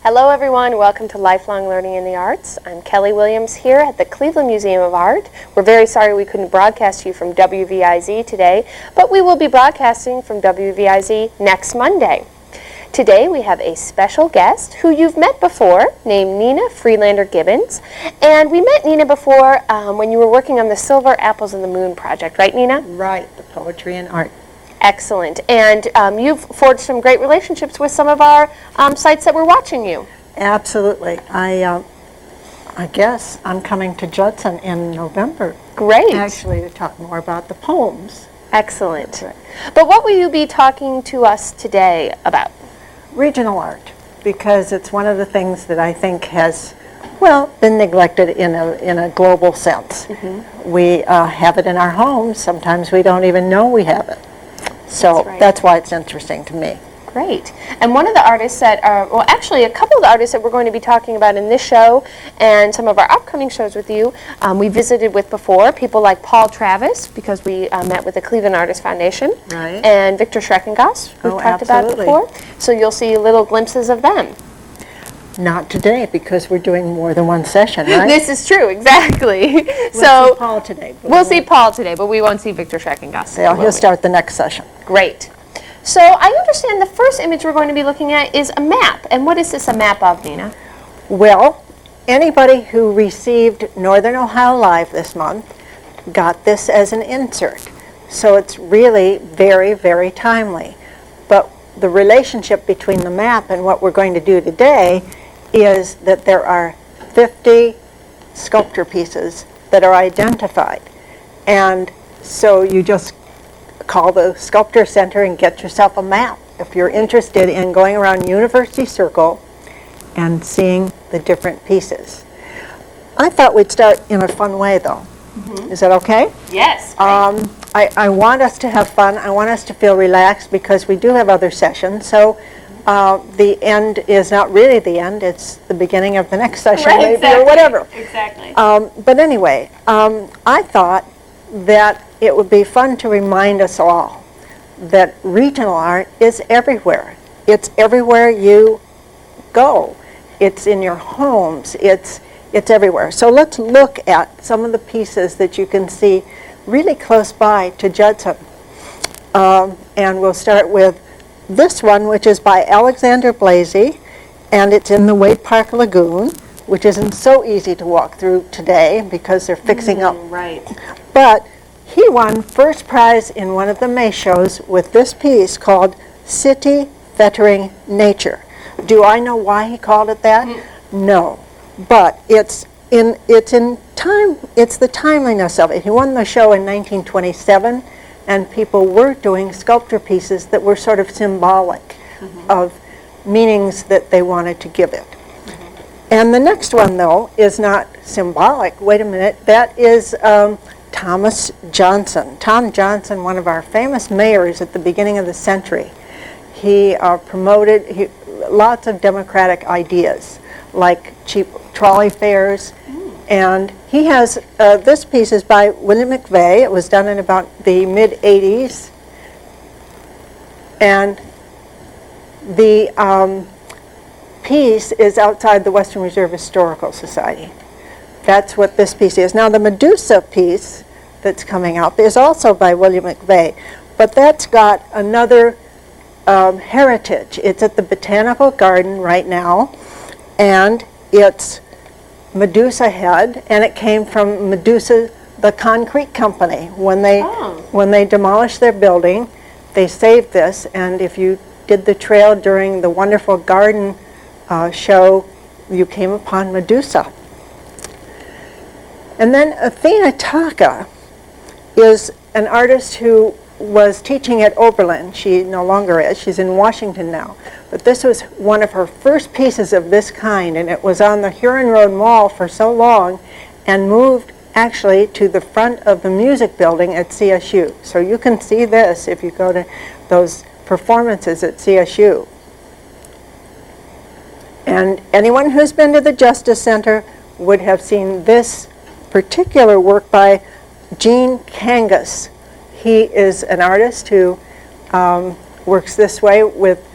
Hello everyone, welcome to Lifelong Learning in the Arts. I'm Kelly Williams here at the Cleveland Museum of Art. We're very sorry we couldn't broadcast to you from WVIZ today, but we will be broadcasting from WVIZ next Monday. Today we have a special guest who you've met before, named Nina Freedlander Gibans. And we met Nina before when you were working on the Silver Apples in the Moon project, right Nina? Right, the poetry and art. Excellent. And you've forged some great relationships with some of our sites that were watching you. Absolutely. I guess I'm coming to Judson in November. Great. Actually, to talk more about the poems. Excellent. Right. But what will you be talking to us today about? Regional art, because it's one of the things that I think has, well, been neglected in a global sense. Mm-hmm. We have it in our homes. Sometimes we don't even know we have it. So that's why it's interesting to me. Great. And one of the artists that are, well, actually a couple of the artists that we're going to be talking about in this show and some of our upcoming shows with you, we visited with before, people like Paul Travis, because we met with the Cleveland Artist Foundation, right, and Victor Schreckengoss, who we've talked about before. So you'll see little glimpses of them. Not today, because we're doing more than one session, right? This is true, exactly. We'll see Paul today. We'll see Paul today, but we won't see Victor Schreckengoss. Yeah, he'll start the next session. Great. So I understand the first image we're going to be looking at is a map. And what is this a map of, Nina? Well, anybody who received Northern Ohio Live this month got this as an insert. So it's really very, very timely. But the relationship between the map and what we're going to do today is that there are 50 sculpture pieces that are identified. And so you just call the Sculpture Center and get yourself a map if you're interested in going around University Circle and seeing the different pieces. I thought we'd start in a fun way, though. Mm-hmm. Is that okay? Yes. I want us to have fun. I want us to feel relaxed because we do have other sessions. So the end is not really the end. It's the beginning of the next session, right, maybe, exactly, or whatever. Exactly. But anyway, I thought that it would be fun to remind us all that regional art is everywhere. It's everywhere you go. It's in your homes. It's everywhere. So let's look at some of the pieces that you can see really close by to Judson. And we'll start with this one, which is by Alexander Blasey, and it's in the Wade Park Lagoon, which isn't so easy to walk through today because they're fixing up. Right. But he won first prize in one of the May shows with this piece called City Fettering Nature. Do I know why he called it that? No. But it's the timeliness of it. He won the show in 1927, and people were doing sculpture pieces that were sort of symbolic of meanings that they wanted to give it. And the next one, though, is not symbolic. Wait a minute. That is Thomas Johnson. Tom Johnson, one of our famous mayors at the beginning of the century. He promoted lots of democratic ideas, like cheap trolley fares. And he has, this piece is by William McVeigh. It was done in about the mid-'80s. And the piece is outside the Western Reserve Historical Society. That's what this piece is. Now the Medusa piece that's coming up is also by William McVeigh, but that's got another heritage. It's at the Botanical Garden right now, and it's Medusa Head, and it came from Medusa, the concrete company. When they demolished their building, they saved this, and if you did the trail during the wonderful garden show, you came upon Medusa. And then Athena Taka is an artist who was teaching at Oberlin. She no longer is. She's in Washington now. But this was one of her first pieces of this kind, and it was on the Huron Road Mall for so long and moved actually to the front of the music building at CSU. So you can see this if you go to those performances at CSU. And anyone who's been to the Justice Center would have seen this particular work by Gene Kangas. He is an artist who works this way with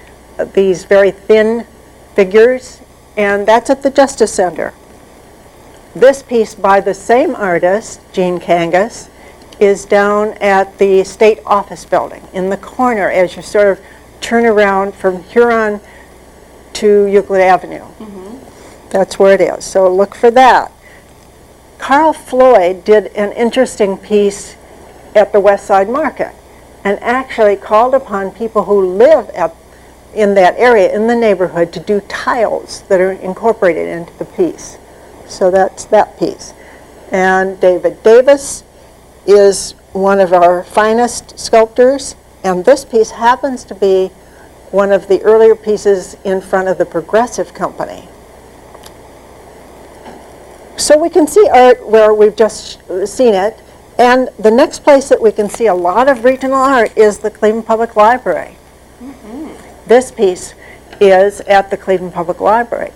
these very thin figures and that's at the Justice Center. This piece by the same artist, Jean Kangas, is down at the State Office Building in the corner as you sort of turn around from Huron to Euclid Avenue. That's where it is, so look for that. Carl Floyd did an interesting piece at the West Side Market and actually called upon people who live in that area, in the neighborhood, to do tiles that are incorporated into the piece. So that's that piece. And David Davis is one of our finest sculptors, and this piece happens to be one of the earlier pieces in front of the Progressive Company. So we can see art where we've just seen it, and the next place that we can see a lot of regional art is the Cleveland Public Library. This piece is at the Cleveland Public Library.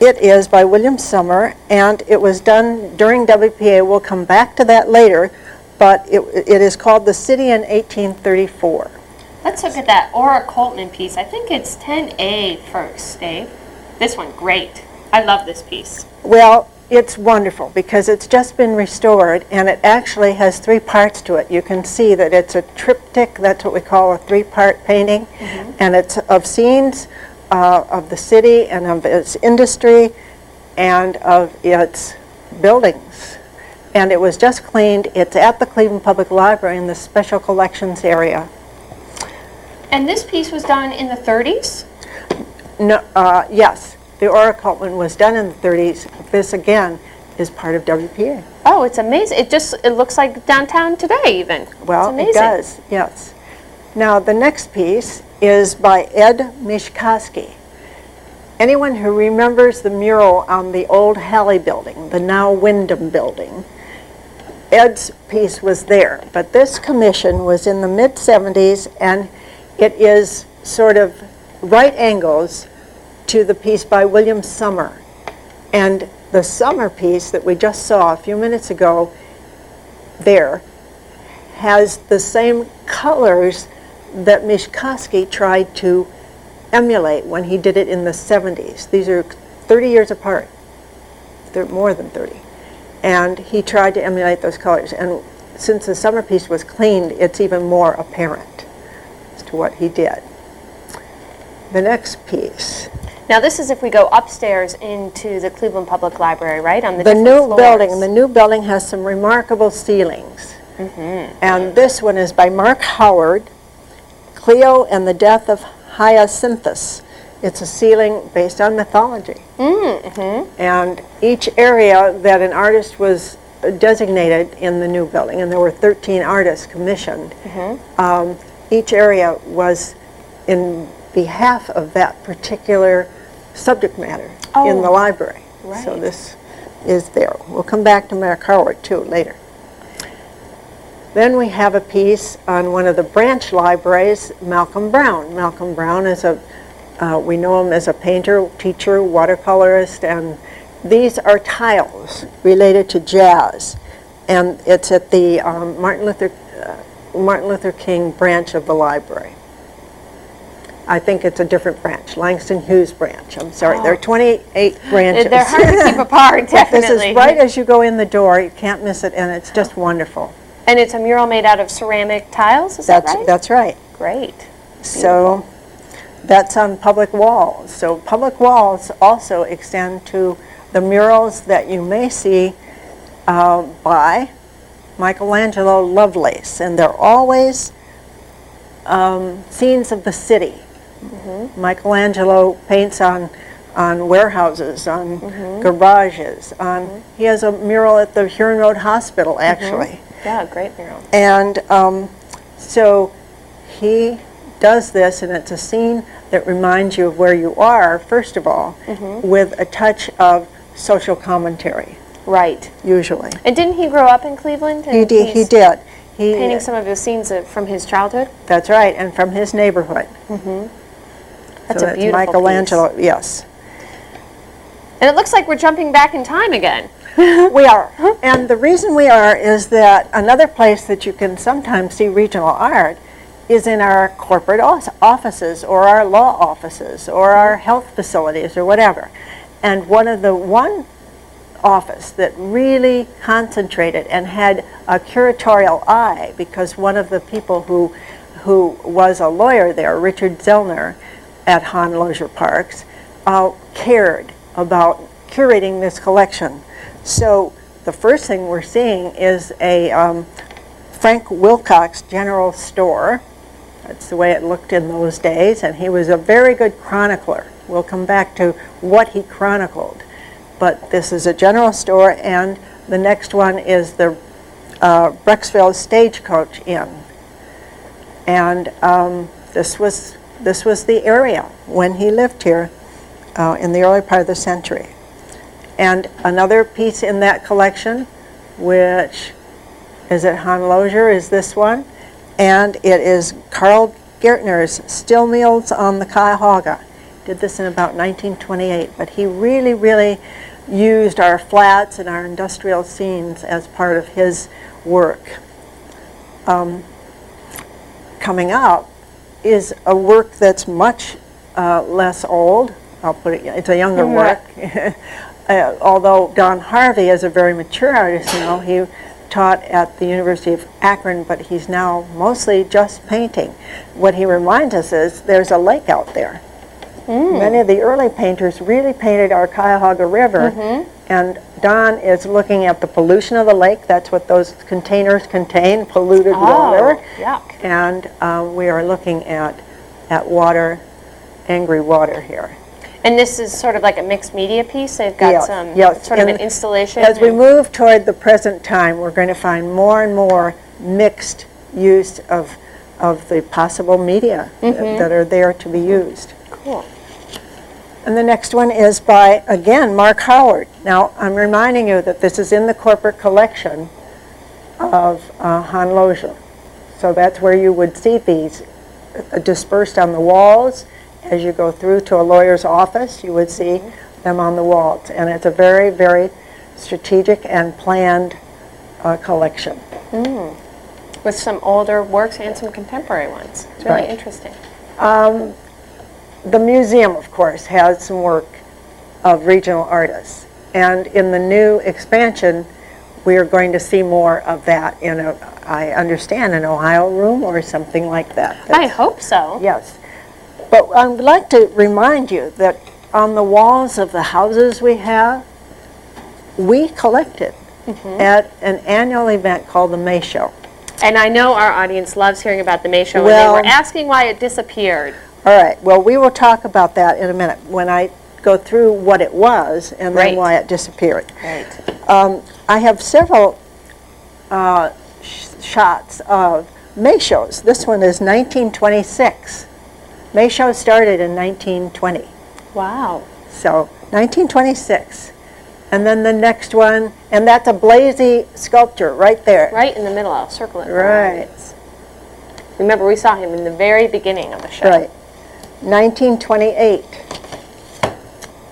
It is by William Summer, and it was done during WPA. We'll come back to that later, but it is called The City in 1834. Let's look at that Aura Coltman piece. I think it's 10A first, Dave. This one, great. I love this piece. Well, it's wonderful because it's just been restored, and it actually has 3 parts to it. You can see that it's a triptych. That's what we call a 3-part painting, and it's of scenes of the city and of its industry and of its buildings. And it was just cleaned. It's at the Cleveland Public Library in the Special Collections area. And this piece was done in the 30s? No, yes. The Aura Coltman was done in the 30s. This, again, is part of WPA. Oh, it's amazing. It looks like downtown today, even. Well, it does, yes. Now, the next piece is by Ed Mishkoski. Anyone who remembers the mural on the old Halley building, the now Wyndham building, Ed's piece was there. But this commission was in the mid-70s, and it is sort of right angles to the piece by William Summer. And the Summer piece that we just saw a few minutes ago there has the same colors that Mishkoski tried to emulate when he did it in the 70s. These are 30 years apart. They're more than 30. And he tried to emulate those colors. And since the Summer piece was cleaned, it's even more apparent as to what he did. The next piece. Now this is if we go upstairs into the Cleveland Public Library, right? On the new building. The new building has some remarkable ceilings. And this one is by Mark Howard, Cleo and the Death of Hyacinthus. It's a ceiling based on mythology. And each area that an artist was designated in the new building, and there were 13 artists commissioned, each area was in behalf of that particular subject matter in the library. Right. So this is there. We'll come back to Mark Howard too later. Then we have a piece on one of the branch libraries, Malcolm Brown. Malcolm Brown is we know him as a painter, teacher, watercolorist, and these are tiles related to jazz. And it's at the Martin Luther King branch of the library. I think it's a different branch, Langston Hughes branch. I'm sorry, there are 28 branches. They're hard to keep apart, definitely. This is right as you go in the door. You can't miss it, and it's just wonderful. And it's a mural made out of ceramic tiles, is that right? That's right. Great. So that's on public walls. So public walls also extend to the murals that you may see by Michelangelo Lovelace, and they're always scenes of the city. Michelangelo paints on warehouses, on garages. He has a mural at the Huron Road Hospital, actually. Yeah, great mural. And so he does this, and it's a scene that reminds you of where you are, first of all, with a touch of social commentary. Right. Usually. And didn't he grow up in Cleveland? He did. Painting some of his scenes from his childhood? That's right, and from his neighborhood. That's so a beautiful Michelangelo, piece. yes. And it looks like we're jumping back in time again. We are. And the reason we are is that another place that you can sometimes see regional art is in our corporate offices or our law offices or our health facilities or whatever. And one office that really concentrated and had a curatorial eye, because one of the people who was a lawyer there, Richard Zellner at Hahn Leisure Parks, cared about curating this collection. So the first thing we're seeing is a Frank Wilcox general store. That's the way it looked in those days, and he was a very good chronicler. We'll come back to what he chronicled. But this is a general store, and the next one is the Brexville Stagecoach Inn. And this was the area when he lived here in the early part of the century. And another piece in that collection, which is at Hahn Leisure, is this one. And it is Carl Gertner's Still Meals on the Cuyahoga. Did this in about 1928, but he really, really used our flats and our industrial scenes as part of his work. Coming up is a work that's much less old. I'll put it, it's a younger work. Although Don Harvey is a very mature artist now, he taught at the University of Akron, but he's now mostly just painting. What he reminds us is there's a lake out there. Many of the early painters really painted our Cuyahoga River, and Don is looking at the pollution of the lake. That's what those containers contain, polluted water. Yuck. And we are looking at water, angry water here. And this is sort of like a mixed media piece. They've got some sort of an installation. As we move toward the present time, we're going to find more and more mixed use of the possible media that are there to be used. Cool. And the next one is by, again, Mark Howard. Now, I'm reminding you that this is in the corporate collection of Hahn Leisure. So that's where you would see these dispersed on the walls. As you go through to a lawyer's office, you would see them on the walls. And it's a very, very strategic and planned collection. With some older works and some contemporary ones. It's really interesting. The museum, of course, has some work of regional artists. And in the new expansion, we are going to see more of that in, I understand, an Ohio room or something like that. I hope so. Yes. But I would like to remind you that on the walls of the houses we have, we collected at an annual event called the May Show. And I know our audience loves hearing about the May Show, Well, and they were asking why it disappeared. All right. Well, we will talk about that in a minute when I go through what it was and then why it disappeared. Right. I have several shots of May shows. This one is 1926. May show started in 1920. Wow. So 1926. And then the next one, and that's a Blazy sculpture right there. Right in the middle. I'll circle it. Right. Remember, we saw him in the very beginning of the show. Right. 1928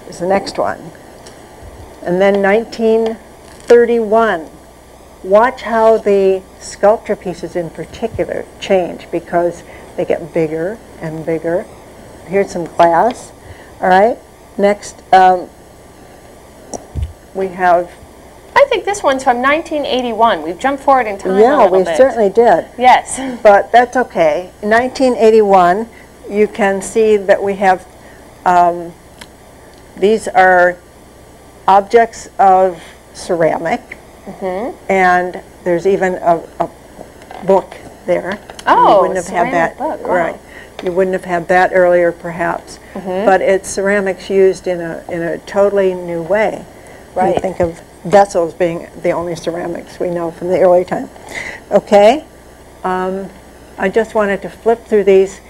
is the next one. And then 1931. Watch how the sculpture pieces in particular change because they get bigger and bigger. Here's some glass. All right. Next, we have... I think this one's from 1981. We've jumped forward in time a little bit. Yeah, we certainly did. Yes. But that's okay. In 1981, you can see that we have, these are objects of ceramic, and there's even a book there. Oh, you wouldn't have had that, book. Wow. right? You wouldn't have had that earlier, perhaps. But it's ceramics used in a totally new way. Right. You think of vessels being the only ceramics we know from the early time. Okay. I just wanted to flip through these.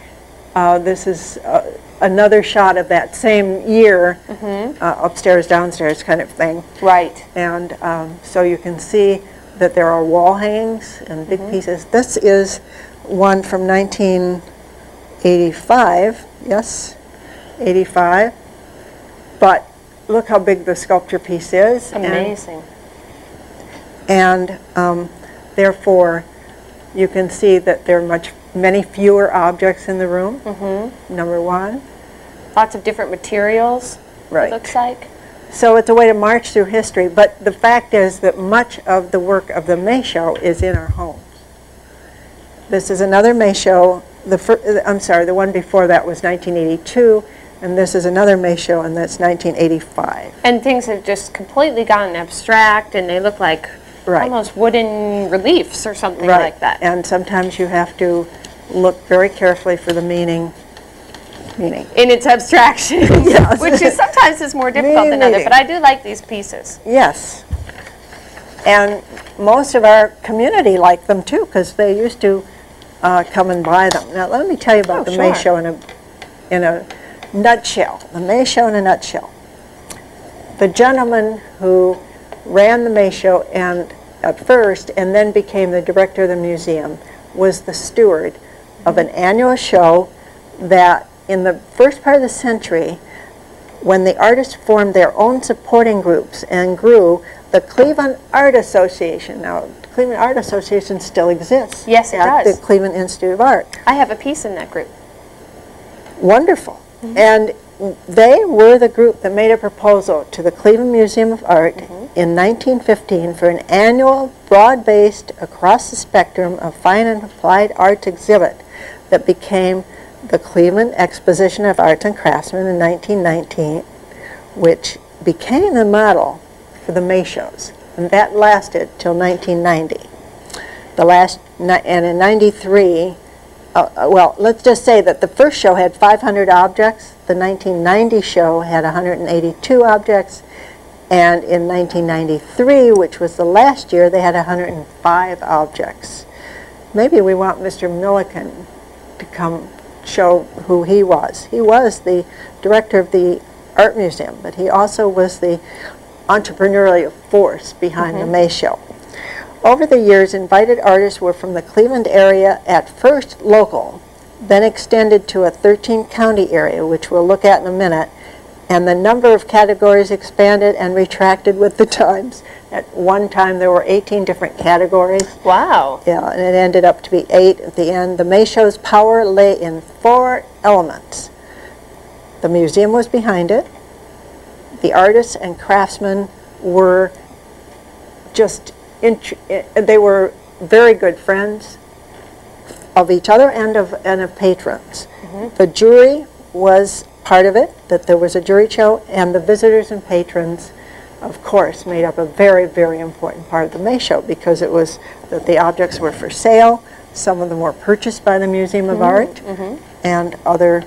This is another shot of that same year, upstairs, downstairs kind of thing. Right. And so you can see that there are wall hangings and big pieces. This is one from 1985. Yes, 85. But look how big the sculpture piece is. Amazing. And therefore, you can see that they're much many fewer objects in the room, number one. Lots of different materials, Right. it looks like. So it's a way to march through history, but the fact is that much of the work of the May Show is in our homes. This is another May Show. The one before that was 1982, and this is another May Show, and that's 1985. And things have just completely gotten abstract, and they look like almost wooden reliefs or something like that. And sometimes you have to look very carefully for the meaning. In its abstraction, Yes. which is sometimes is more difficult than other, but I do like these pieces. Yes. And most of our community liked them too, because they used to come and buy them. Now let me tell you about the May Show in a nutshell. The May Show in a nutshell. The gentleman who ran the May Show at first and then became the director of the museum was the steward of an annual show that in the first part of the century, when the artists formed their own supporting groups and grew, the Cleveland Art Association, now the Cleveland Art Association still exists. Yes, it at does. the Cleveland Institute of Art. I have a piece in that group. Wonderful. And they were the group that made a proposal to the Cleveland Museum of Art in 1915 for an annual, broad-based, across the spectrum of fine and applied arts exhibit that became the Cleveland Exposition of Arts and Craftsmen in 1919, which became the model for the May shows, and that lasted till 1990. And in 93, well, let's just say that the first show had 500 objects, the 1990 show had 182 objects, and in 1993, which was the last year, they had 105 objects. Maybe we want Mr. Milliken to come show who he was. He was the director of the art museum, but he also was the entrepreneurial force behind the May Show. Over the years, invited artists were from the Cleveland area, at first local, then extended to a 13-county area, which we'll look at in a minute, and the number of categories expanded and retracted with the times. At one time, there were 18 different categories. Wow. Yeah, and it ended up to be 8 at the end. The May Show's power lay in 4 elements. The museum was behind it. The artists and craftsmen were they were very good friends of each other and of patrons. The jury was part of it, that there was a jury show, and the visitors and patrons, of course, made up a very, very important part of the May Show, because it was that the objects were for sale. Some of them were purchased by the Museum of Art and other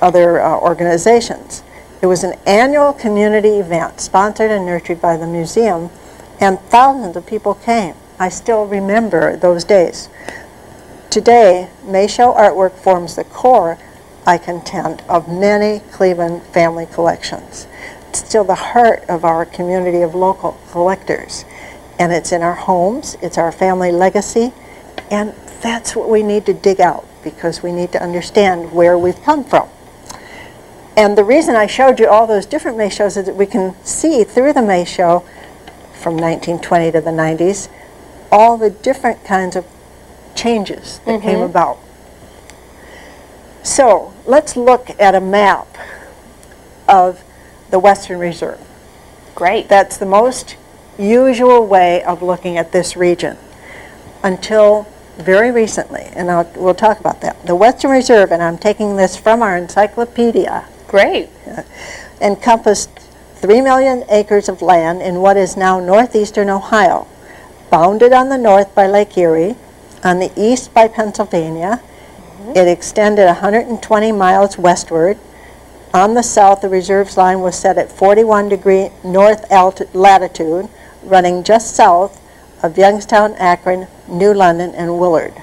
organizations. It was an annual community event sponsored and nurtured by the museum, and thousands of people came. I still remember those days. Today, May Show artwork forms the core, I contend, of many Cleveland family collections. It's still the heart of our community of local collectors, and it's in our homes, it's our family legacy, and that's what we need to dig out, because we need to understand where we've come from. And the reason I showed you all those different May Shows is that we can see through the May Show from 1920 to the 90s all the different kinds of changes that came about. So let's look at a map of the Western Reserve. Great. That's the most usual way of looking at this region until very recently, and we'll talk about that. The Western Reserve, and I'm taking this from our encyclopedia, Great. encompassed 3 million acres of land in what is now northeastern Ohio, bounded on the north by Lake Erie, on the east by Pennsylvania. It extended 120 miles westward. On the south, the reserve's line was set at 41° north latitude, running just south of Youngstown, Akron, New London, and Willard.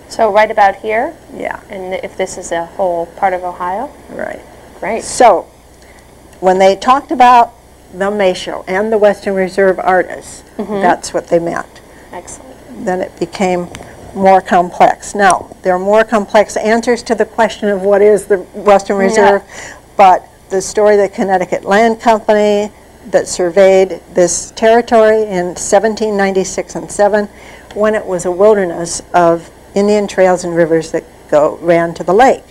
So right about here, Yeah, and if this is a whole part of Ohio? right. Great. So, when they talked about the May Show and the Western Reserve artists, that's what they meant. Excellent. Then it became more complex. Now, there are more complex answers to the question of what is the Western Reserve, but the story of the Connecticut Land Company that surveyed this territory in 1796 and 7, when it was a wilderness of Indian trails and rivers that ran to the lake.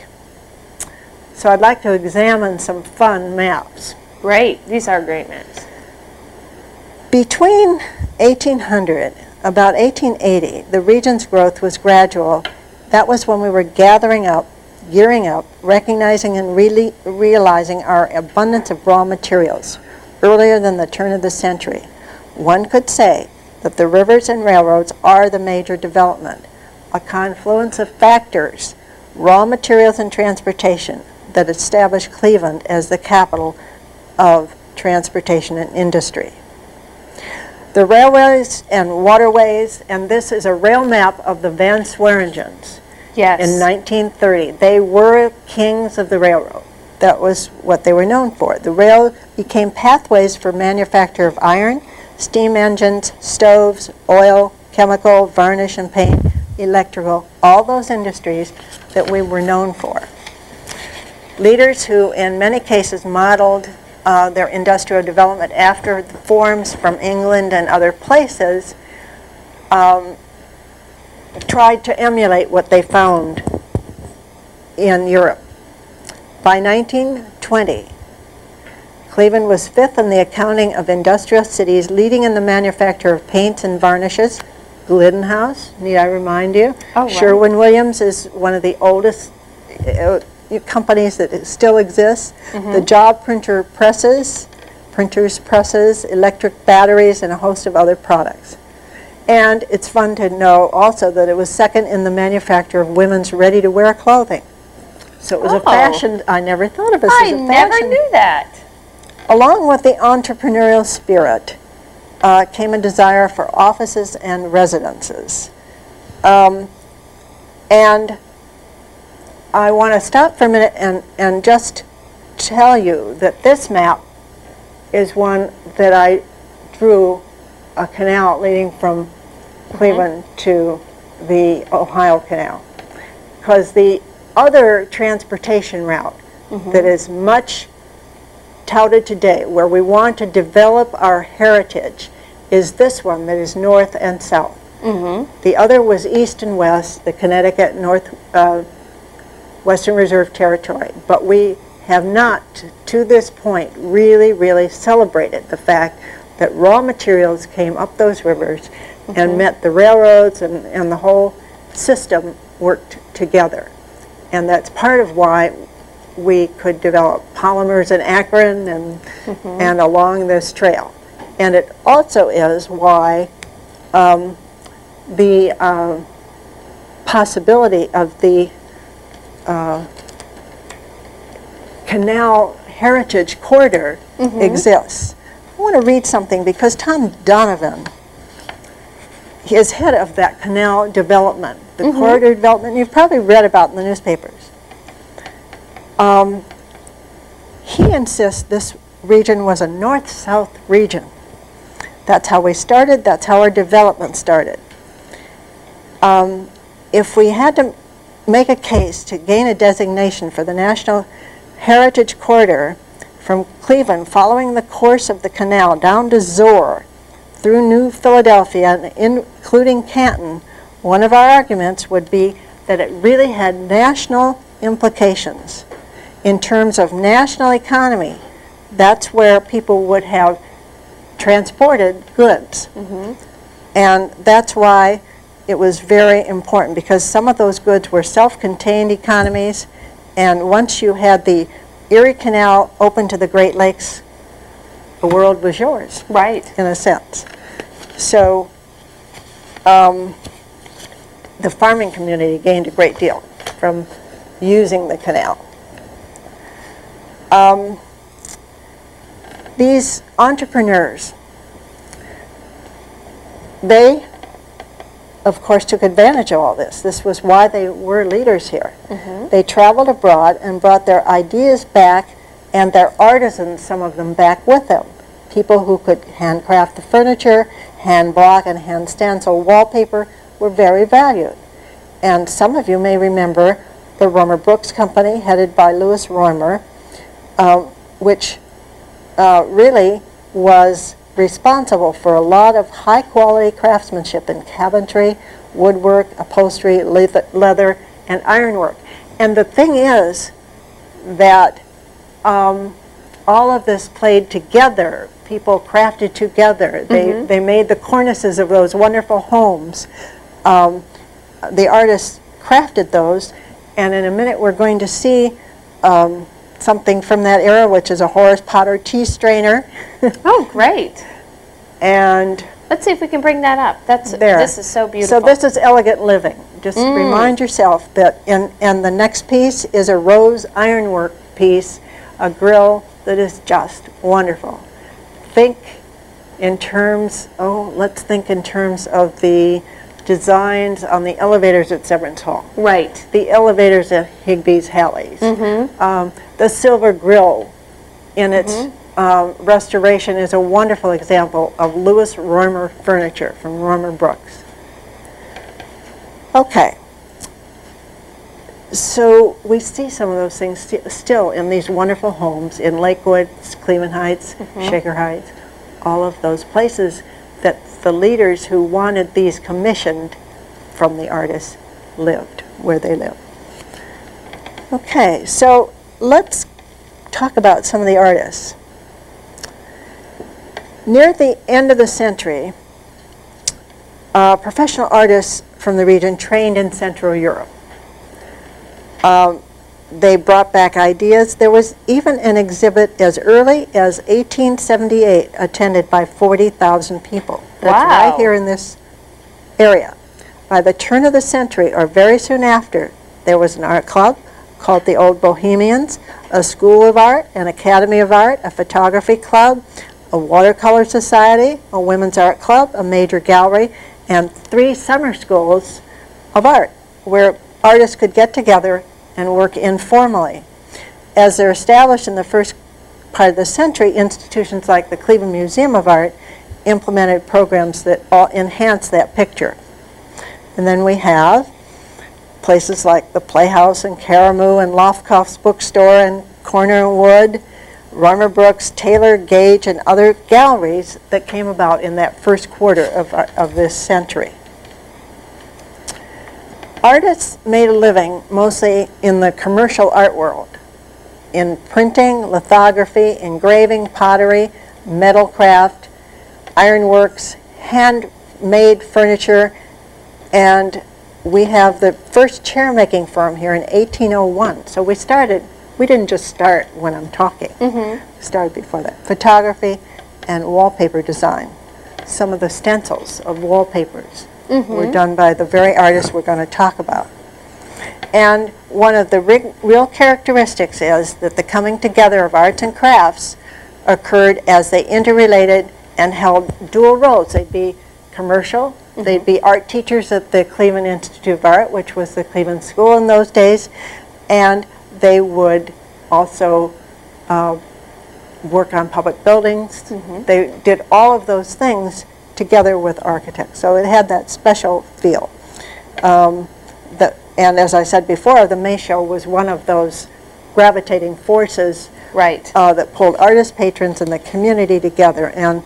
So I'd like to examine some fun maps. Great. These are great maps. Between 1800, about 1880, the region's growth was gradual. That was when we were gearing up, recognizing and realizing our abundance of raw materials earlier than the turn of the century. One could say that the rivers and railroads are the major development, a confluence of factors, raw materials and transportation, that established Cleveland as the capital of transportation and industry. The railways and waterways, and this is a rail map of the Van Sweringens. Yes. In 1930. They were kings of the railroad. That was what they were known for. The rail became pathways for manufacture of iron, steam engines, stoves, oil, chemical, varnish and paint, electrical, all those industries that we were known for. Leaders who in many cases modeled their industrial development after the forms from England and other places tried to emulate what they found in Europe. By 1920, Cleveland was fifth in the accounting of industrial cities, leading in the manufacture of paints and varnishes. Glidden House, need I remind you? Oh, wow. Sherwin-Williams is one of the oldest companies that still exists. The job printers presses, electric batteries, and a host of other products. And it's fun to know also that it was second in the manufacture of women's ready-to-wear clothing. So it was a fashion. I never thought of it as a fashion. I never knew that. Along with the entrepreneurial spirit came a desire for offices and residences. And I want to stop for a minute and just tell you that this map is one that I drew a canal leading from Cleveland to the Ohio Canal. Because the other transportation route that is much touted today, where we want to develop our heritage, is this one that is north and south. The other was east and west, the Connecticut Western Reserve Territory. But we have not, to this point, really celebrated the fact that raw materials came up those rivers and met the railroads, and the whole system worked together. And that's part of why we could develop polymers in Akron and along this trail. And it also is why the possibility of the Canal Heritage Corridor exists. I want to read something because Tom Donovan is head of that canal development, the corridor development. You've probably read about in the newspapers. He insists this region was a north-south region. That's how we started. That's how our development started. If we had to make a case to gain a designation for the National Heritage Corridor from Cleveland, following the course of the canal down to Zoar, through New Philadelphia, and including Canton, one of our arguments would be that it really had national implications. In terms of national economy, that's where people would have transported goods. And that's why it was very important, because some of those goods were self-contained economies, and once you had the Erie Canal open to the Great Lakes, the world was yours. Right. In a sense. So the farming community gained a great deal from using the canal. These entrepreneurs, they, of course, took advantage of all this. This was why they were leaders here. They traveled abroad and brought their ideas back and their artisans, some of them, back with them. People who could handcraft the furniture, hand block and hand stencil wallpaper were very valued. And some of you may remember the Romer Brooks Company, headed by Louis Romer, which really was responsible for a lot of high-quality craftsmanship in cabinetry, woodwork, upholstery, leather, and ironwork. And the thing is that all of this played together. People crafted together. They made the cornices of those wonderful homes. The artists crafted those, and in a minute we're going to see something from that era, which is a Horace Potter tea strainer. Oh, great. And let's see if we can bring that up. This is so beautiful. So this is elegant living. Just remind yourself that, and the next piece is a rose ironwork piece, a grill that is just wonderful. Think in terms, let's think in terms of the designs on the elevators at Severance Hall. Right. The elevators at Higby's Halley's. The silver grill in its restoration is a wonderful example of Louis Roymer furniture from Roymer Brooks. Okay. So we see some of those things still in these wonderful homes in Lakewood, Cleveland Heights, Shaker Heights, all of those places that the leaders who wanted these commissioned from the artists lived, where they lived. Okay, so let's talk about some of the artists. Near the end of the century, professional artists from the region trained in Central Europe. They brought back ideas. There was even an exhibit as early as 1878 attended by 40,000 people. That's Wow. right here in this area. By the turn of the century, or very soon after, there was an art club called the Old Bohemians, a school of art, an academy of art, a photography club, a watercolor society, a women's art club, a major gallery, and 3 summer schools of art where artists could get together and work informally. As they're established in the first part of the century, institutions like the Cleveland Museum of Art implemented programs that all enhance that picture. And then we have places like the Playhouse in Caramoo and Lofkoff's Bookstore and Corner and Wood, Roymer Brooks, Taylor, Gage, and other galleries that came about in that first quarter of this century. Artists made a living mostly in the commercial art world, in printing, lithography, engraving, pottery, metal craft, ironworks, handmade furniture, and we have the first chair-making firm here in 1801. So we didn't just start when I'm talking. We started before that. Photography and wallpaper design. Some of the stencils of wallpapers were done by the very artists we're going to talk about. And one of the real characteristics is that the coming together of arts and crafts occurred as they interrelated and held dual roles. They'd be commercial, they'd be art teachers at the Cleveland Institute of Art, which was the Cleveland School in those days, and they would also work on public buildings. They did all of those things together with architects. So it had that special feel. And as I said before, the May Show was one of those gravitating forces that pulled artist patrons and the community together. And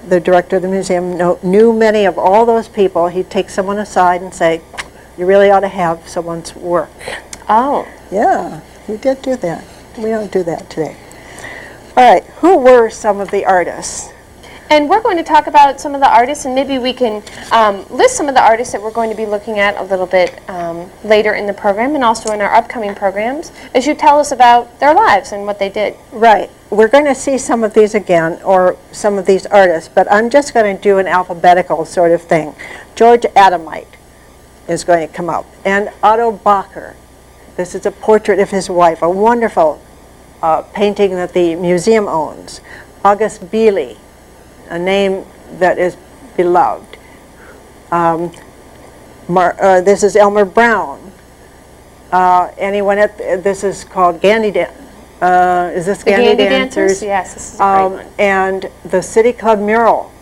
the director of the museum knew many of all those people. He'd take someone aside and say, you really ought to have someone's work. Oh. Yeah, he did do that. We don't do that today. All right, who were some of the artists? And we're going to talk about some of the artists, and maybe we can list some of the artists that we're going to be looking at a little bit later in the program and also in our upcoming programs as you tell us about their lives and what they did. Right. We're going to see some of these again, or some of these artists, but I'm just going to do an alphabetical sort of thing. George Adamite is going to come up, and Otto Bacher. This is a portrait of his wife, a wonderful painting that the museum owns. August Bealey, a name that is beloved. This is Elmer Brown. This is called Gandy is this Gandy Dancers? Yes, this is a great one. And the City Club mural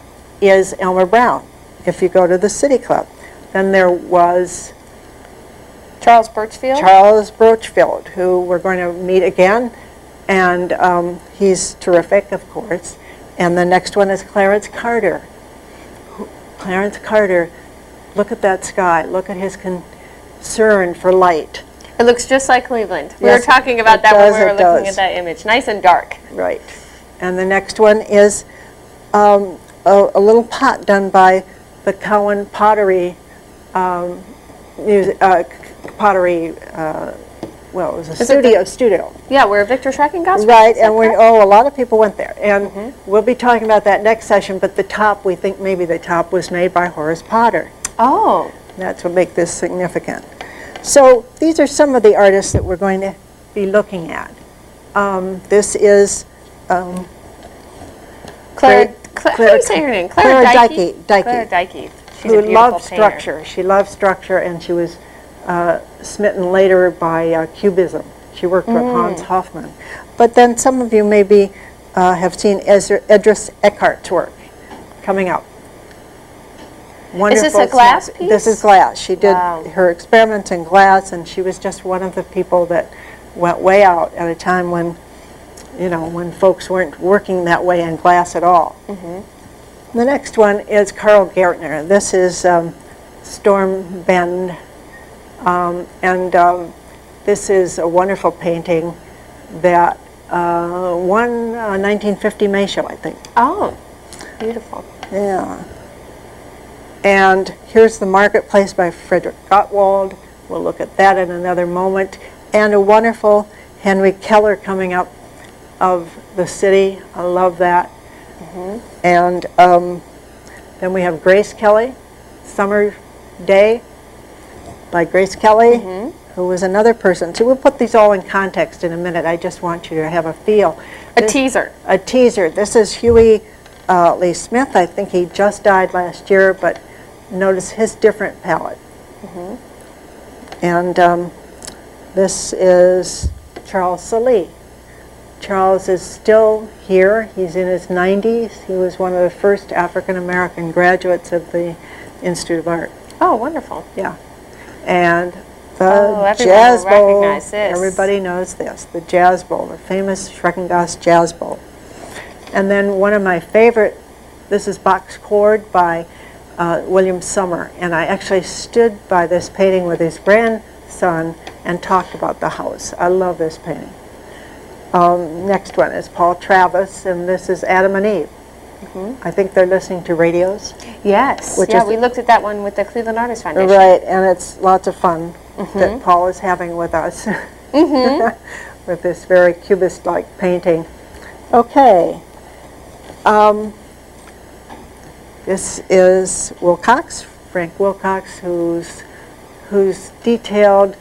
is Elmer Brown, if you go to the City Club. Then there was Charles Birchfield, who we're going to meet again, and he's terrific, of course. And the next one is Clarence Carter. Clarence Carter Look at that sky. Look at his concern for light. It looks just like Cleveland. We Yes, were talking about it that does, when we were it looking does. at that image. Nice and dark. Right. And the next one is a little pot done by the Cowan Pottery, well, it was a studio. Yeah, where Victor Schreckengoss. Right, and a lot of people went there. And we'll be talking about that next session, but the top, we think maybe the top was made by Horace Potter. Oh. That's what makes this significant. So these are some of the artists that we're going to be looking at. This is Claire, how do you say her name? Clara Dykey. Clara Dykey. She's a Who beautiful loved painter. structure. She loved structure, and she was smitten later by Cubism. She worked with Hans Hofmann. But then some of you maybe have seen Edris Eckhart's work coming up. Wonderful. Is this a glass piece? This is glass. She did Wow. her experiments in glass, and she was just one of the people that went way out at a time when, you know, when folks weren't working that way in glass at all. The next one is Carl Gertner. This is Storm Bend, and this is a wonderful painting that won a 1950 May show, I think. Oh, beautiful. Yeah. And here's The Marketplace by Frederick Gottwald. We'll look at that in another moment. And a wonderful Henry Keller coming up of the city. I love that. And then we have Grace Kelly, Summer Day by Grace Kelly, who was another person. So we'll put these all in context in a minute. I just want you to have a feel. A teaser. A teaser. This is Huey Lee Smith. I think he just died last year, but notice his different palette. And this is Charles Sallee. Charles is still here. He's in his 90s. He was one of the first African-American graduates of the Institute of Art. Oh, wonderful. Yeah. And the everyone Jazz will Bowl. recognize this. Everybody knows this. The Jazz Bowl, the famous Schreckengoss Jazz Bowl. And then one of my favorite, this is Box Chord by William Summer. And I actually stood by this painting with his grandson and talked about the house. I love this painting. Next one is Paul Travis, and this is Adam and Eve. I think they're listening to radios. Yes. Which yeah, is- we looked at that one with the Cleveland Artists Foundation. Right, and it's lots of fun that Paul is having with us with this very cubist-like painting. Okay. This is Wilcox, Frank Wilcox, whose detailed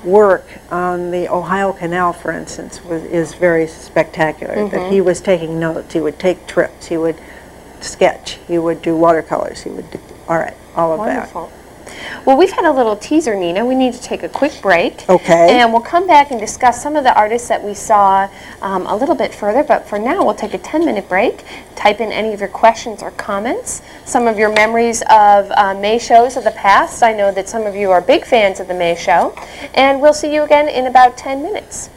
work on the Ohio Canal, for instance, is very spectacular. That he was taking notes, he would take trips, he would sketch, he would do watercolors, he would do, all of Wonderful. Well, we've had a little teaser, Nina. We need to take a quick break. Okay. And we'll come back and discuss some of the artists that we saw a little bit further. But for now, we'll take a 10-minute break. Type in any of your questions or comments, some of your memories of May shows of the past. I know that some of you are big fans of the May show. And we'll see you again in about 10 minutes.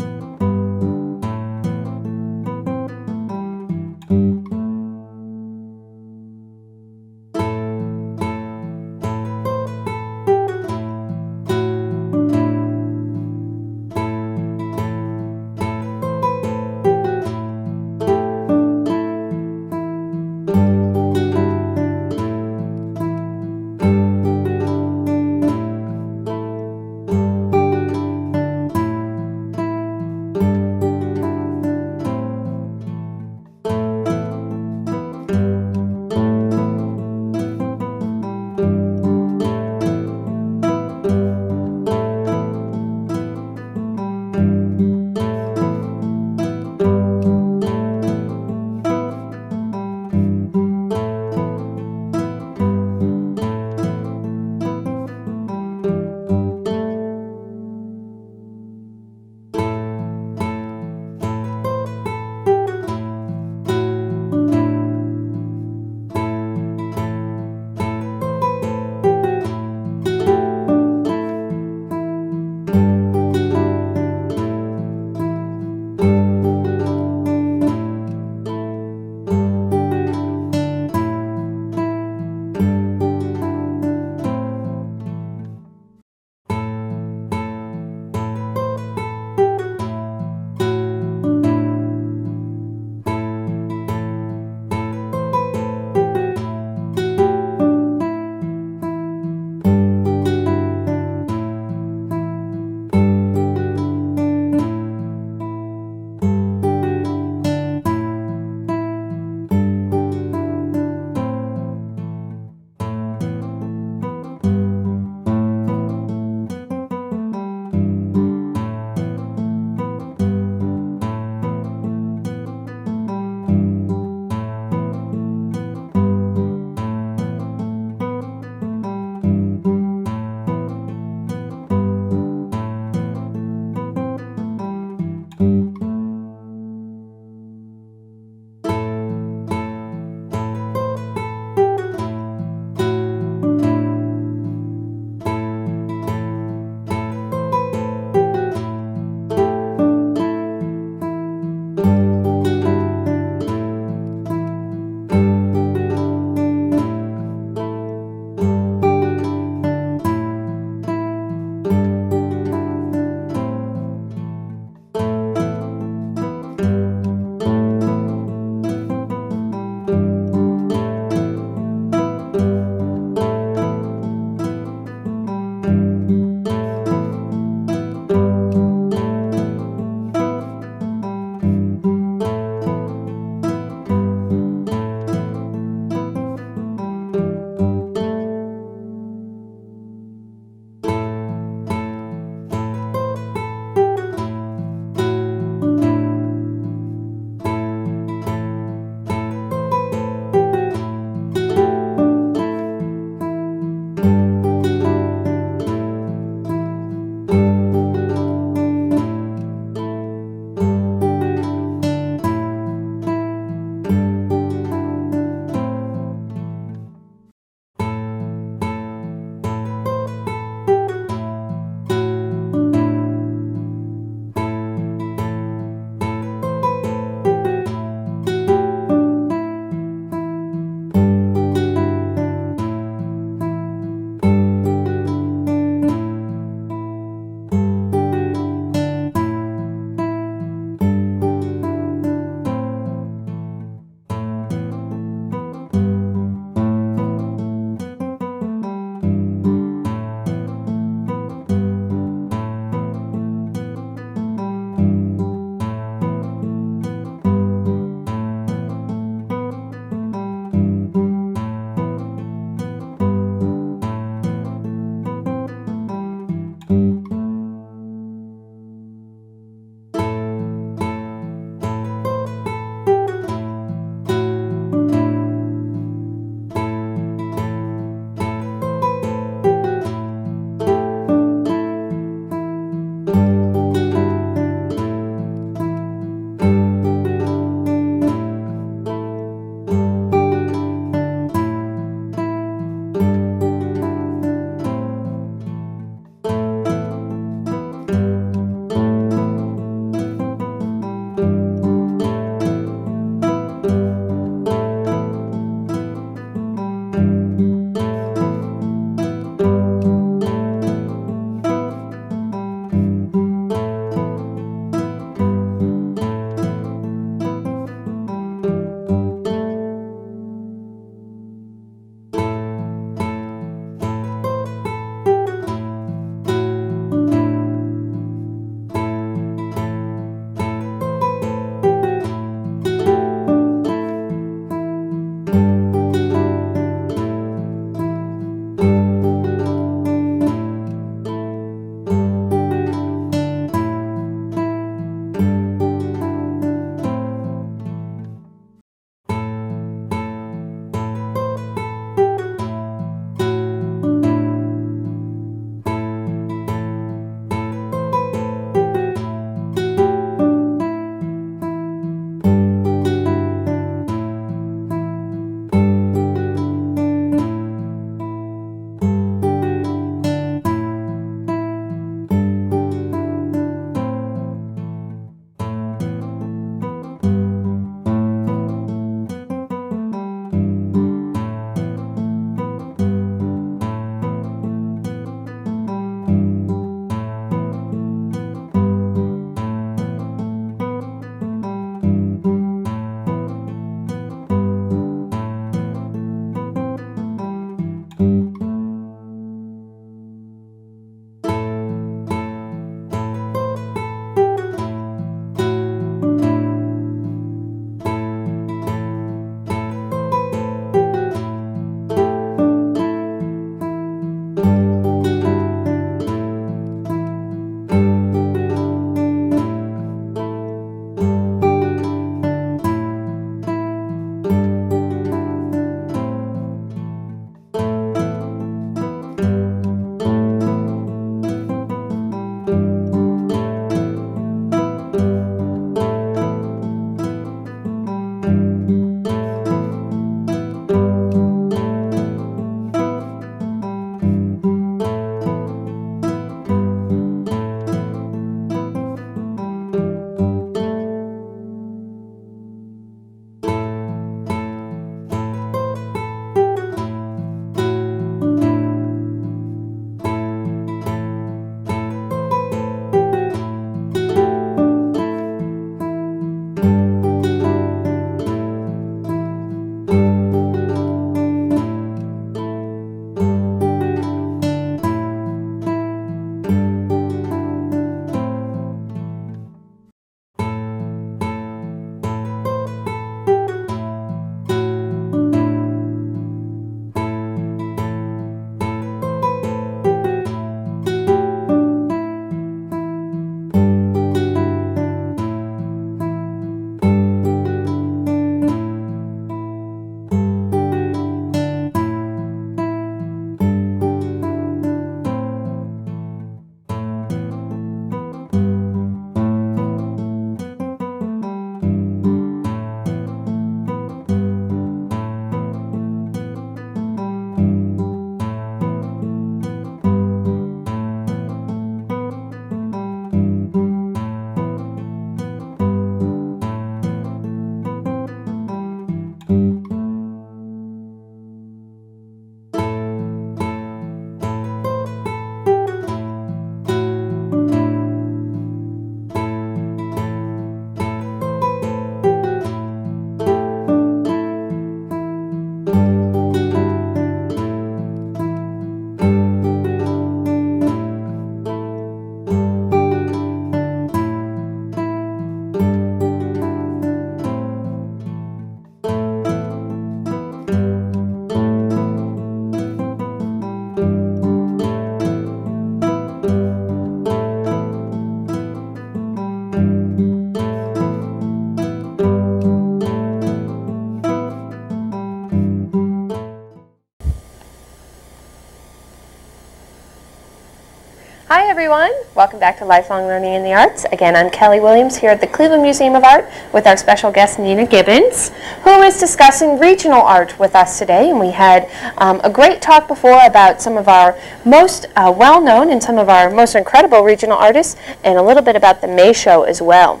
Welcome back to Lifelong Learning in the Arts. Again, I'm Kelly Williams here at the Cleveland Museum of Art with our special guest Nina Gibans, who is discussing regional art with us today. And we had a great talk before about some of our most well-known and some of our most incredible regional artists, and a little bit about the May Show as well.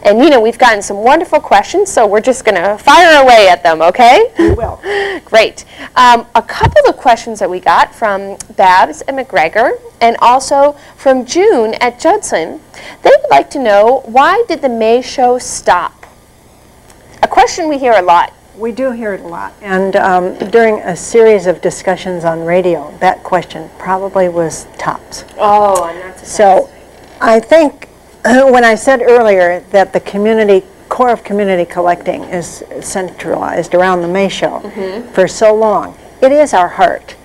And Nina, we've gotten some wonderful questions, so we're just going to fire away at them, okay? We will. Great. A couple of questions that we got from Babs and McGregor, and also from June at Judson. They would like to know, why did the May Show stop? A question we hear a lot. We do hear it a lot. And during a series of discussions on radio, that question probably was tops. Oh, I'm not surprised. So I think when I said earlier that the core of community collecting is centralized around the May Show for so long, it is our heart.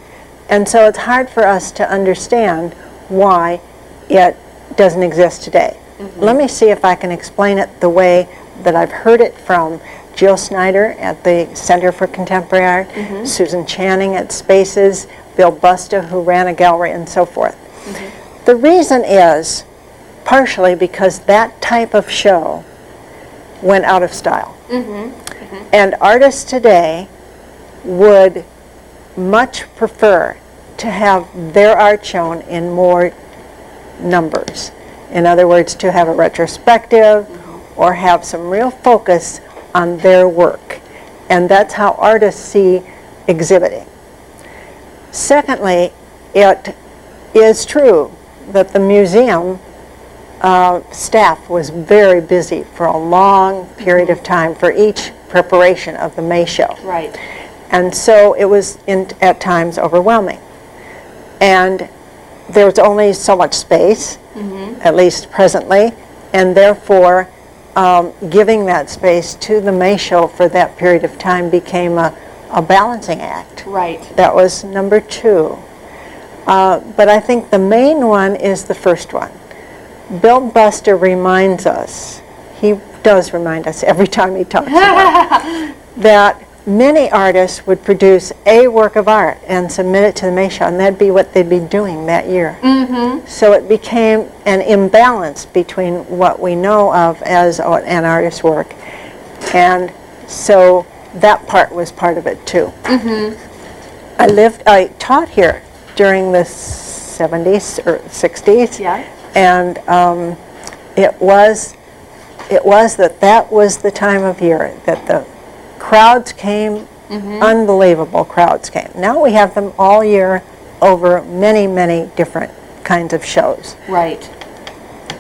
And so it's hard for us to understand why it doesn't exist today. Let me see if I can explain it the way that I've heard it from Jill Snyder at the Center for Contemporary Art, Susan Channing at Spaces, Bill Busta, who ran a gallery, and so forth. The reason is partially because that type of show went out of style. And artists today would much prefer to have their art shown in more numbers. In other words, to have a retrospective or have some real focus on their work. And that's how artists see exhibiting. Secondly, it is true that the museum staff was very busy for a long period of time for each preparation of the May Show. Right. And so it was at times overwhelming. And there was only so much space, at least presently, and therefore giving that space to the May Show for that period of time became a balancing act. Right. That was number two. But I think the main one is the first one. Bill Buster reminds us, he does remind us every time he talks about it, that many artists would produce a work of art and submit it to the May Show, and that'd be what they'd be doing that year. So it became an imbalance between what we know of as an artist's work, and so that part was part of it too. I taught here during the 70s or 60s, and it was that was the time of year that the crowds came, unbelievable crowds came. Now we have them all year over many, many different kinds of shows. Right.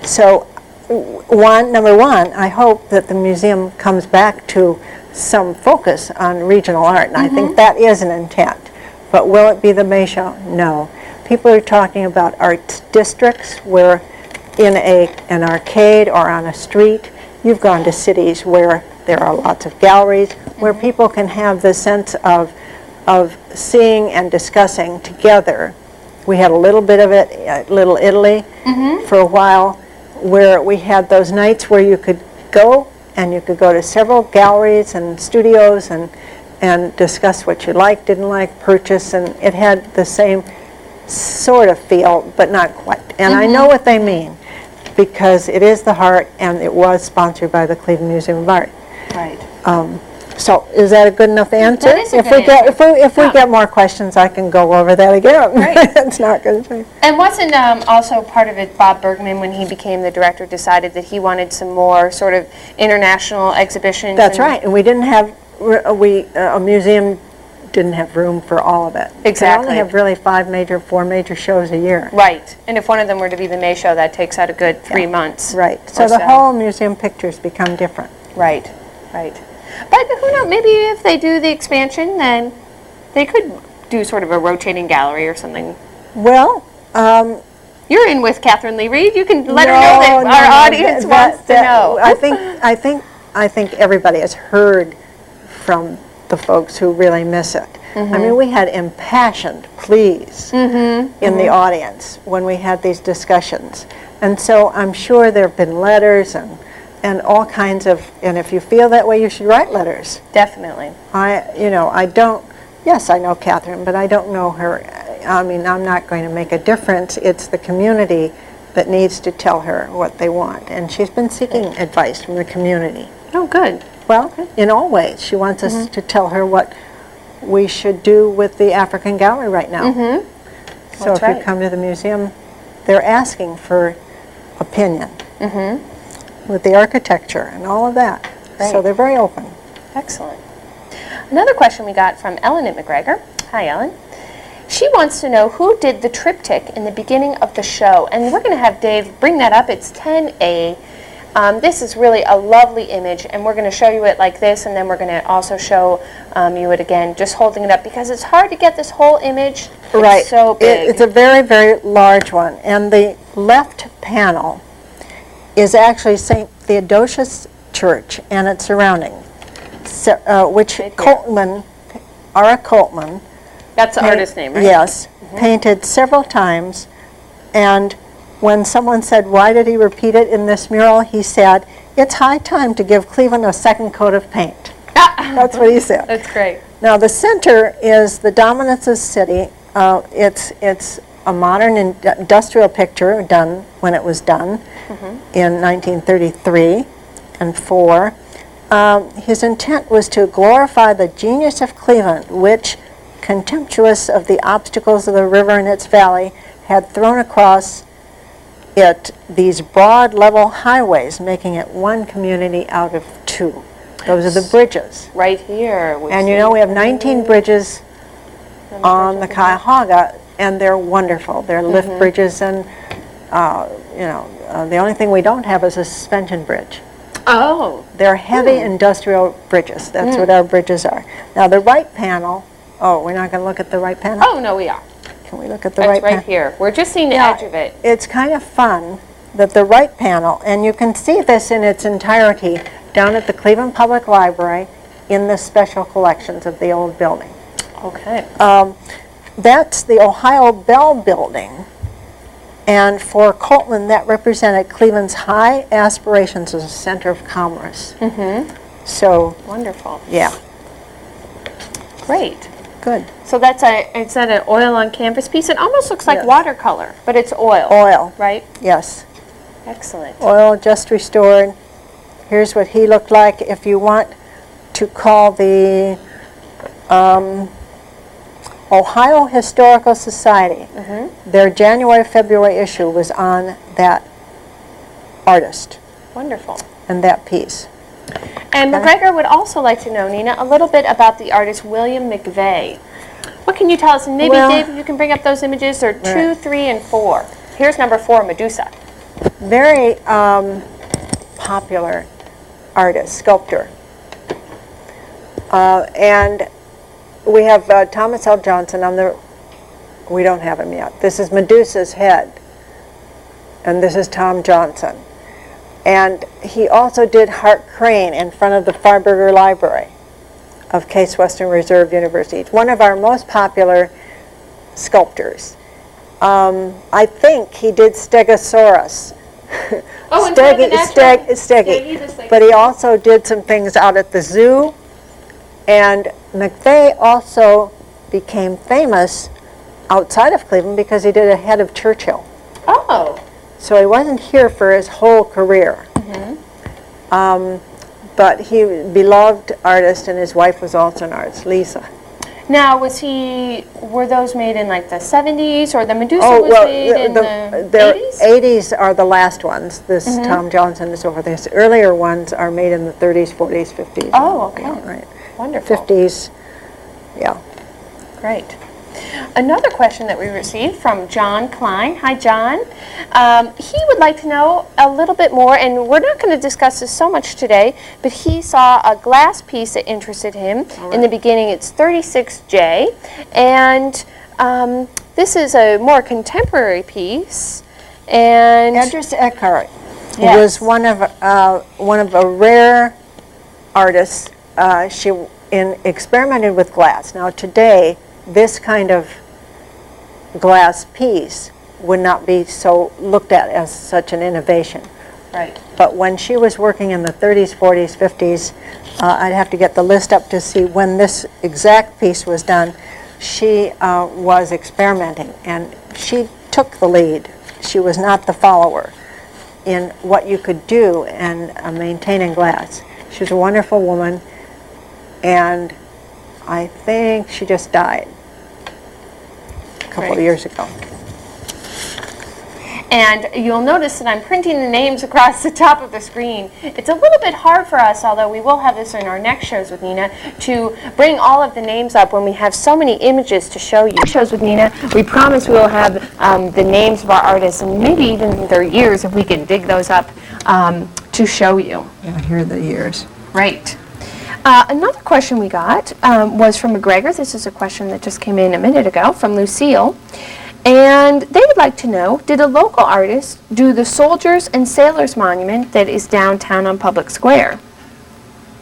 So number one, I hope that the museum comes back to some focus on regional art, and I think that is an intent. But will it be the May Show? No. People are talking about arts districts where in an arcade or on a street, you've gone to cities where there are lots of galleries, where people can have the sense of seeing and discussing together. We had a little bit of it at Little Italy for a while, where we had those nights where you could go and you could go to several galleries and studios and discuss what you liked, didn't like, purchase, and it had the same sort of feel, but not quite. And I know what they mean, because it is the heart, and it was sponsored by the Cleveland Museum of Art. Right. So is that a good enough answer? That is a good answer. If we get more questions, I can go over that again. Right. It's not going to be. And wasn't also part of it Bob Bergman, when he became the director, decided that he wanted some more sort of international exhibitions? That's right. And we didn't have, a museum didn't have room for all of it. Exactly. They only have really four major shows a year. Right. And if one of them were to be the May Show, that takes out a good 3 months. Right. So the whole museum pictures become different. Right. Right. But who knows, maybe if they do the expansion, then they could do sort of a rotating gallery or something. Well, you're in with Katherine Lee Reed. You can let her know that our audience wants to know. I think everybody has heard from the folks who really miss it. I mean, we had impassioned pleas in the audience when we had these discussions. And so I'm sure there have been letters and all kinds of, and if you feel that way, you should write letters. Definitely. Yes, I know Katherine, but I don't know her. I mean, I'm not going to make a difference. It's the community that needs to tell her what they want. And she's been seeking advice from the community. Oh, good. Well, in all ways. She wants us to tell her what we should do with the African Gallery right now. So That's if you right. come to the museum, they're asking for opinion with the architecture and all of that. So Great. they're very open. Excellent. Another question we got from Ellen at McGregor. Hi, Ellen. She wants to know who did the triptych in the beginning of the show. And we're going to have Dave bring that up. It's 10A. This is really a lovely image, and we're going to show you it like this, and then we're going to also show you it again, just holding it up, because it's hard to get this whole image. Right. It's so big. It's a very, very large one. And the left panel is actually St. Theodosius Church and its surroundings, which Right here. Coltman, R. Coltman, That's the artist's name, right? yes, painted several times. And when someone said, why did he repeat it in this mural, he said, it's high time to give Cleveland a second coat of paint. That's what he said. That's great. Now the center is the dominance of the city. It's a modern industrial picture done when it was done in 1933 and 4. His intent was to glorify the genius of Cleveland, which, contemptuous of the obstacles of the river and its valley, had thrown across it these broad level highways, making it one community out of two. Those are the bridges. Right here. And you know, we have 19 bridges on the Cuyahoga, and they're wonderful. They're lift bridges, and the only thing we don't have is a suspension bridge. Oh. They're heavy industrial bridges. That's what our bridges are. Now the right panel, we're not going to look at the right panel? Oh, no, we are. Can we look at the That's right right panel? here. We're just seeing the Yeah, edge of it. It's kind of fun that the right panel, and you can see this in its entirety down at the Cleveland Public Library in the special collections of the old building. Okay. That's the Ohio Bell Building, and for Coltman that represented Cleveland's high aspirations as a center of commerce. So, Wonderful. yeah, Great. good. So that's it's an oil on canvas piece. It almost looks like Yes. watercolor, but it's oil. Oil, Right? yes. Excellent. Oil just restored. Here's what he looked like. If you want to call the Ohio Historical Society, their January-February issue was on that artist Wonderful. and that piece. And McGregor would also like to know, Nina, a little bit about the artist William McVeigh. What can you tell us? And maybe, Well, Dave, if you can bring up those images. They're 2, Right. 3, and 4. Here's number 4, Medusa. Very popular artist, sculptor. And we have Thomas L. Johnson we don't have him yet. This is Medusa's Head, and this is Tom Johnson. And he also did Hart Crane in front of the Farberger Library of Case Western Reserve University. It's one of our most popular sculptors. I think he did Stegosaurus. Oh, and Steg, Steggy. But he also did some things out at the zoo. And McVeigh also became famous outside of Cleveland because he did a head of Churchill. Oh. So he wasn't here for his whole career. But he was a beloved artist, and his wife was also an artist, Lisa. Now, were those made in like the 70s, or the Medusa was made in the 80s? 80s are the last ones. This Tom Johnson is over there. The earlier ones are made in the 30s, 40s, 50s. Oh, okay. Yeah, right. Wonderful. 50s, yeah. Great. Another question that we received from John Klein. Hi, John. He would like to know a little bit more, and we're not going to discuss this so much today, but he saw a glass piece that interested him. In the beginning, it's 36J, and this is a more contemporary piece. And Edris Eckhart Yes. was one of a rare artists. She experimented with glass. Now today, this kind of glass piece would not be so looked at as such an innovation. right. But when she was working in the 30s, 40s, 50s, I'd have to get the list up to see when this exact piece was done. She was experimenting, and she took the lead she was not the follower in what you could do and maintain in glass. She was a wonderful woman, and I think she just died a couple of years ago. And you'll notice that I'm printing the names across the top of the screen. It's a little bit hard for us, although we will have this in our next shows with Nina, to bring all of the names up when we have so many images to show you. Shows with Nina, we promise we will have the names of our artists and maybe even their years if we can dig those up to show you. Yeah, here are the years. Right. Another question we got was from McGregor. This is a question that just came in a minute ago from Lucille. And they would like to know, did a local artist do the Soldiers and Sailors Monument that is downtown on Public Square?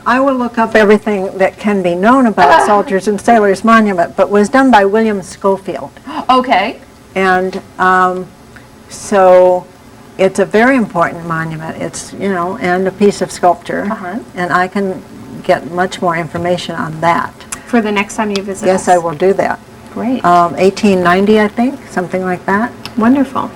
I will look up everything that can be known about Soldiers and Sailors Monument, but was done by William Schofield. Okay. And so it's a very important monument. It's, and a piece of sculpture. And I can get much more information on that. For the next time you visit us? Yes, I will do that. Great. 1890, I think, something like that. Wonderful.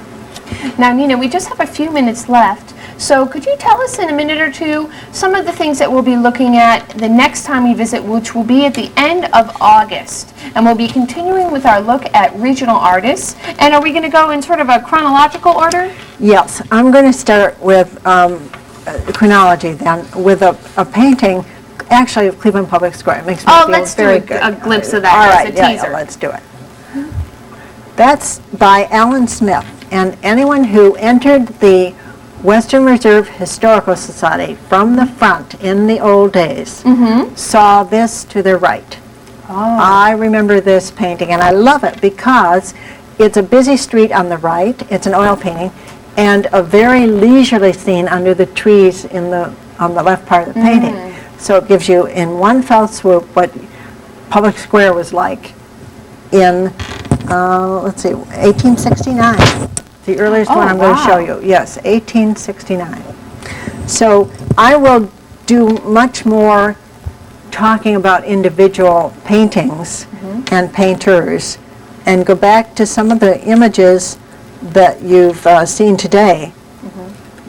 Now, Nina, we just have a few minutes left, so could you tell us in a minute or two some of the things that we'll be looking at the next time we visit, which will be at the end of August, and we'll be continuing with our look at regional artists. And are we going to go in sort of a chronological order? Yes, I'm going to start with chronology then, with a painting actually of Cleveland Public Square. It makes me feel very good. Let's do a glimpse of that. All right, as a teaser. Yeah, let's do it. That's by Alan Smith, and anyone who entered the Western Reserve Historical Society from the front in the old days saw this to their right. I remember this painting, and I love it because it's a busy street on the right. It's an oil painting, and a very leisurely scene under the trees on the left part of the painting. So it gives you in one fell swoop what Public Square was like in, let's see, 1869. The earliest one I'm going to show you. Yes, 1869. So I will do much more talking about individual paintings and painters, and go back to some of the images that you've seen today,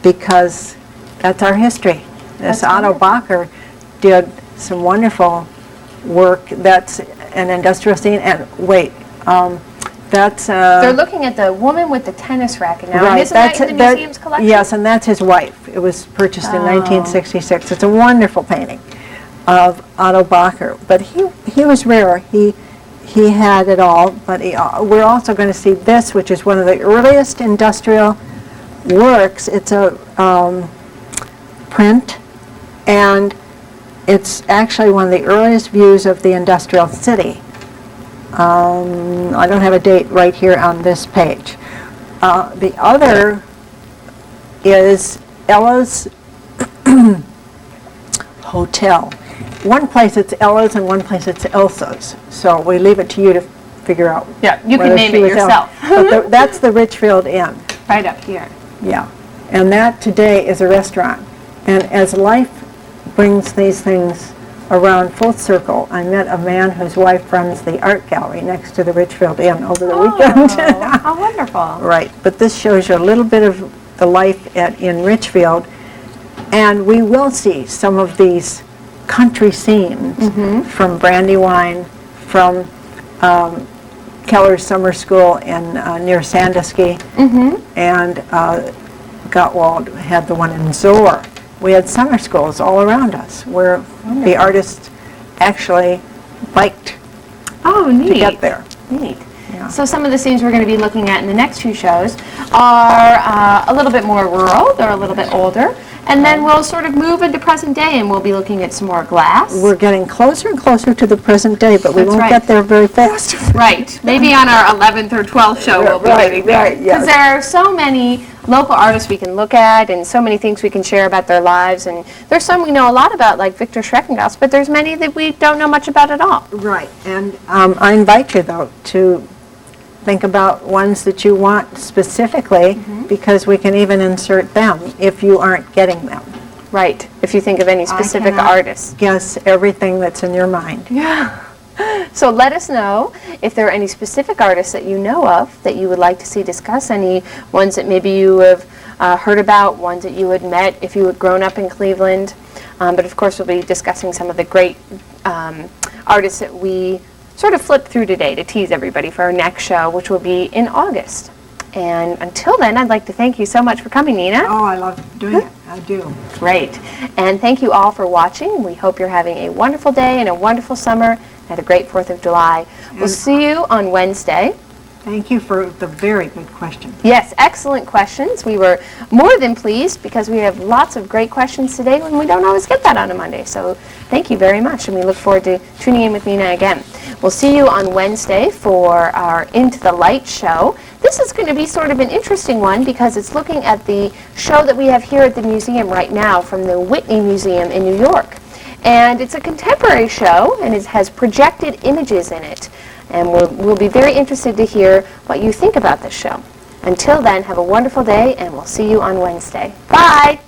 because that's our history. This Otto Bacher did some wonderful work. That's an industrial scene. And wait, that's... They're looking at the woman with the tennis racket now. Right, and isn't that in the museum's collection? Yes, and that's his wife. It was purchased in 1966. It's a wonderful painting of Otto Bacher. But he was rare. He had it all. But we're also going to see this, which is one of the earliest industrial works. It's a print, and it's actually one of the earliest views of the industrial city. I don't have a date right here on this page. The other is Ella's Hotel. One place it's Ella's and one place it's Elsa's. So we leave it to you to figure out. Yeah, you can name it yourself. But that's the Richfield Inn. Right up here. Yeah, and that today is a restaurant. And as life brings these things around full circle, I met a man whose wife runs the art gallery next to the Richfield Inn over the weekend. How wonderful. Right, but this shows you a little bit of the life in Richfield, and we will see some of these country scenes from Brandywine, from Keller's Summer School in near Sandusky, and Gottwald had the one in Zoar. We had summer schools all around us where the artists actually biked to get there. Neat. Yeah. So some of the scenes we're going to be looking at in the next few shows are a little bit more rural. They're a little bit older. And then we'll sort of move into present day, and we'll be looking at some more glass. We're getting closer and closer to the present day, but we won't get there very fast. Right. Maybe on our 11th or 12th show we'll be getting there. Because there are so many local artists we can look at, and so many things we can share about their lives. And there's some we know a lot about, like Victor Schreckengoss, but there's many that we don't know much about at all. Right. And I invite you, though, to think about ones that you want specifically, because we can even insert them if you aren't getting them. Right, if you think of any specific artists. Guess everything that's in your mind. Yeah. So let us know if there are any specific artists that you know of that you would like to see discuss, any ones that maybe you have heard about, ones that you had met if you had grown up in Cleveland. But of course we'll be discussing some of the great artists that we sort of flipped through today to tease everybody for our next show, which will be in August. And until then, I'd like to thank you so much for coming, Nina. Oh, I love doing it. I do. Great. And thank you all for watching. We hope you're having a wonderful day and a wonderful summer and a great 4th of July. We'll see you on Wednesday. Thank you for the very good question. Yes, excellent questions. We were more than pleased because we have lots of great questions today when we don't always get that on a Monday. So thank you very much, and we look forward to tuning in with Nina again. We'll see you on Wednesday for our Into the Light show. This is going to be sort of an interesting one because it's looking at the show that we have here at the museum right now from the Whitney Museum in New York. And it's a contemporary show, and it has projected images in it. And we'll be very interested to hear what you think about this show. Until then, have a wonderful day, and we'll see you on Wednesday. Bye!